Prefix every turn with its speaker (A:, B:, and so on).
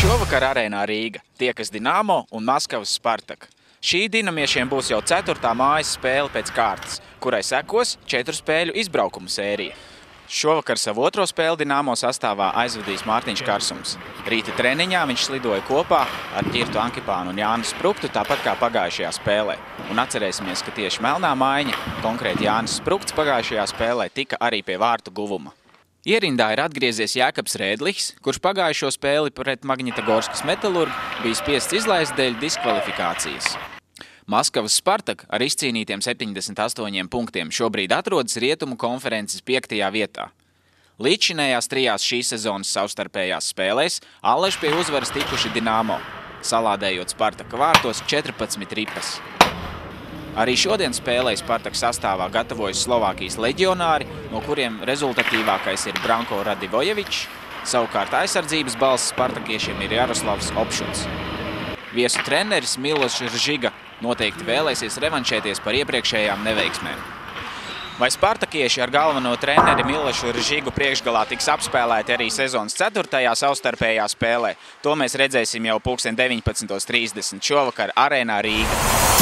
A: Šovakar Arēnā Rīga tiekas Dinamo un Maskavas Spartak. Šī dinamiešiem būs jau 4. mājas spēle pēc kārtas, kurai sekos 4 spēļu izbraukumu sērija. Šovakar savu otro spēli Dinamo sastāvā aizvadīs Mārtiņš Karsums. Rīta treniņā viņš slidoja kopā ar Ģirtu Ankipānu un Jānu Spruktu, tāpat kā pagājušajā spēlē. Un atcerēsimies, ka tieši melnā maiņa, konkrēti Jānis Sprukts pagājušajā spēlē, tika arī pie vārtu guvuma. Ierindā ir atgriezies Jēkabs Rēdlichs, kurš pagājušo spēli pret Magnitogorskas Metalurgu bija spiests izlaist dēļ diskvalifikācijas. Maskavas Spartak ar izcīnītiem 78 punktiem šobrīd atrodas Rietumu konferences 5. vietā. Līdzšinējās 3 šīs sezonas savstarpējās spēlēs allaž pie uzvaras tikuši Dinamo, salādējot Spartaka vārtos 14 ripas. Arī šodien spēlē Spartak sastāvā gatavojas Slovākijas leģionāri, no kuriem rezultatīvākais ir Branko Radivojevičs, savukārt aizsardzības balss spartakiešiem ir Jaroslavs Opšuts. Viesu treneris Miloš Ržiga noteikti vēlēsies revanšēties par iepriekšējām neveiksmēm. Vai spartakieši ar galveno treneri Milošu Ržigu priekšgalā tiks apspēlēti arī sezonas 4. savstarpējā spēlē? To mēs redzēsim jau 19:30 šovakar Arēnā Rīga.